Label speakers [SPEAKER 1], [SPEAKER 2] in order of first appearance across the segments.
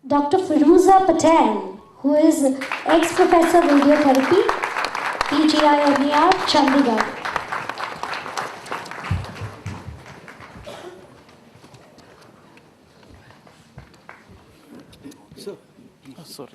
[SPEAKER 1] Dr. Firuza Patel, who is ex-professor of radiotherapy, PGI Chandigarh.
[SPEAKER 2] Sir, sorry.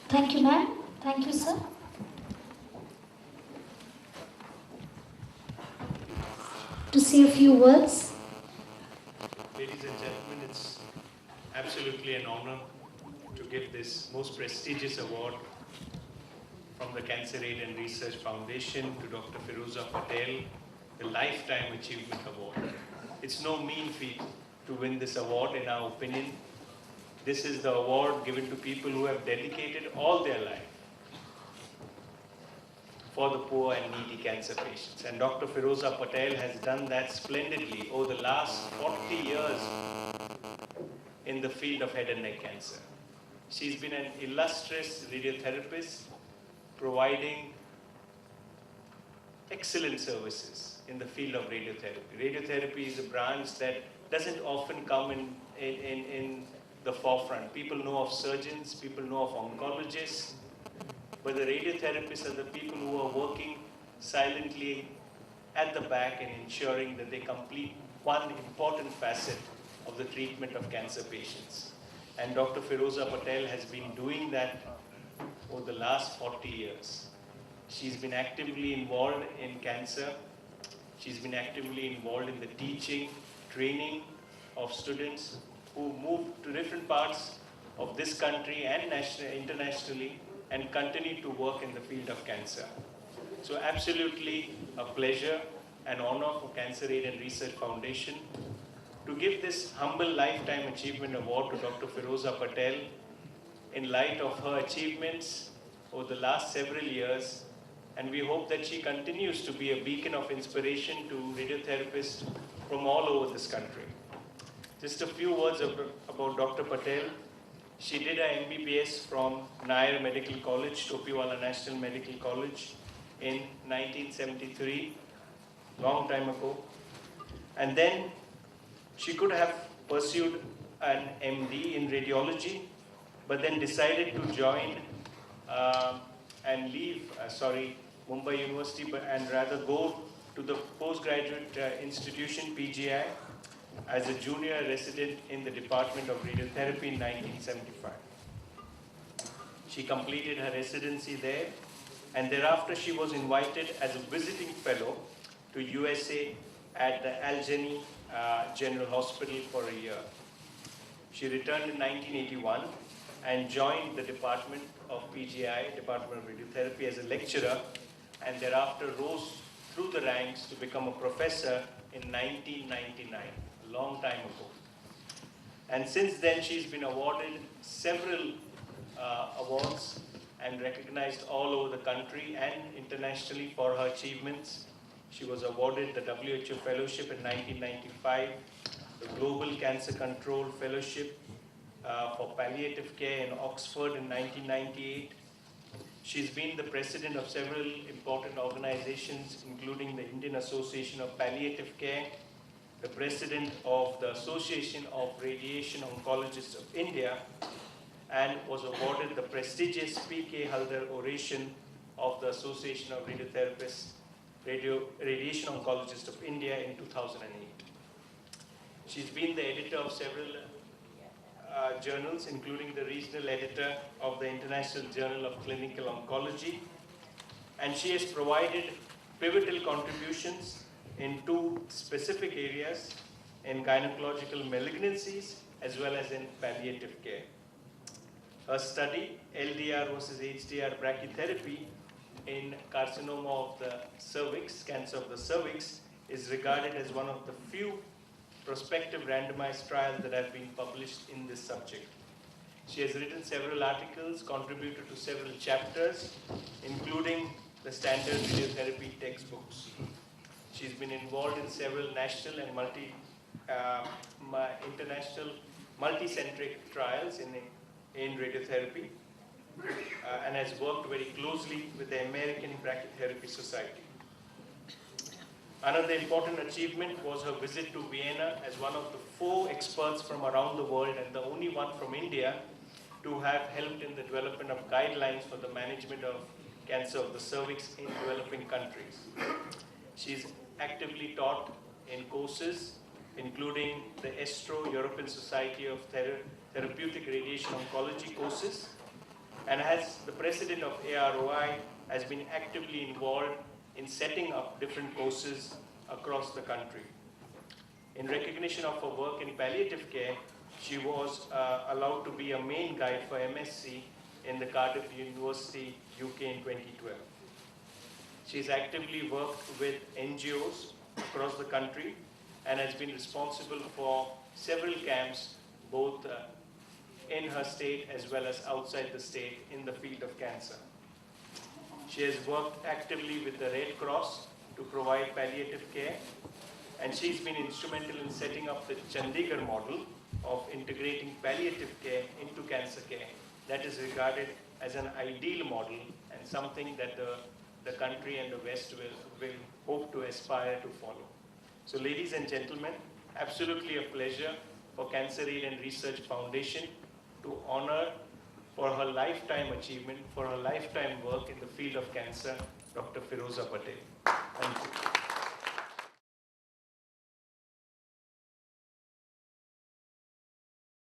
[SPEAKER 1] Thank you, ma'am. Thank you, sir. To say a few words.
[SPEAKER 3] Ladies and gentlemen, it's absolutely an honor to give this most prestigious award from the Cancer Aid and Research Foundation to Dr. Firuza Patel, the Lifetime Achievement Award. It's no mean feat to win this award, in our opinion. This is the award given to people who have dedicated all their life for the poor and needy cancer patients. And Dr. Firuza Patel has done that splendidly over the last 40 years in the field of head and neck cancer. She's been an illustrious radiotherapist providing excellent services in the field of radiotherapy. Radiotherapy is a branch that doesn't often come in the forefront. People know of surgeons, people know of oncologists, but the radiotherapists are the people who are working silently at the back and ensuring that they complete one important facet of the treatment of cancer patients. And Dr. Firuza Patel has been doing that over the last 40 years. She's been actively involved in cancer. She's been actively involved in the teaching, training of students who move to different parts of this country and internationally and continue to work in the field of cancer. So absolutely a pleasure and honor for Cancer Aid and Research Foundation to give this humble Lifetime Achievement Award to Dr. Firuza Patel in light of her achievements over the last several years, and we hope that she continues to be a beacon of inspiration to radiotherapists from all over this country. Just a few words about Dr. Patel. She did her MBBS from Nair Medical College, Topiwala National Medical College in 1973, long time ago. And then she could have pursued an MD in radiology, but then decided to join and leave, Mumbai University, and rather go to the postgraduate institution, PGI, as a junior resident in the Department of Radiotherapy in 1975. She completed her residency there, and thereafter she was invited as a visiting fellow to USA at the Allegheny General Hospital for a year. She returned in 1981 and joined the Department of PGI, Department of Radiotherapy, as a lecturer, and thereafter rose through the ranks to become a professor in 1999. Long time ago. And since then, she's been awarded several awards and recognized all over the country and internationally for her achievements. She was awarded the WHO Fellowship in 1995, the Global Cancer Control Fellowship for Palliative Care in Oxford in 1998. She's been the president of several important organizations, including the Indian Association of Palliative Care, the president of the Association of Radiation Oncologists of India, and was awarded the prestigious P.K. Haldar Oration of the Association of Radiation Oncologists of India in 2008. She's been the editor of several journals, including the regional editor of the International Journal of Clinical Oncology. And she has provided pivotal contributions in two specific areas, in gynecological malignancies as well as in palliative care. Her study, LDR versus HDR brachytherapy in carcinoma of the cervix, cancer of the cervix, is regarded as one of the few prospective randomized trials that have been published in this subject. She has written several articles, contributed to several chapters, including the standard radiotherapy textbooks. She's been involved in several national and international multi-centric trials in radiotherapy and has worked very closely with the American Brachytherapy Society. Another important achievement was her visit to Vienna as one of the 4 experts from around the world and the only one from India to have helped in the development of guidelines for the management of cancer of the cervix in developing countries. She's actively taught in courses, including the ESTRO, European Society of Therapeutic Radiation Oncology courses, and as the president of AROI, has been actively involved in setting up different courses across the country. In recognition of her work in palliative care, she was allowed to be a main guide for MSc in the Cardiff University, UK in 2012. She's actively worked with NGOs across the country and has been responsible for several camps, both in her state as well as outside the state in the field of cancer. She has worked actively with the Red Cross to provide palliative care, and she's been instrumental in setting up the Chandigarh model of integrating palliative care into cancer care. That is regarded as an ideal model and something that the country and the West will hope to aspire to follow. So ladies and gentlemen, absolutely a pleasure for Cancer Aid and Research Foundation to honor for her lifetime achievement, for her lifetime work in the field of cancer, Dr. Firuza Patel. Thank you.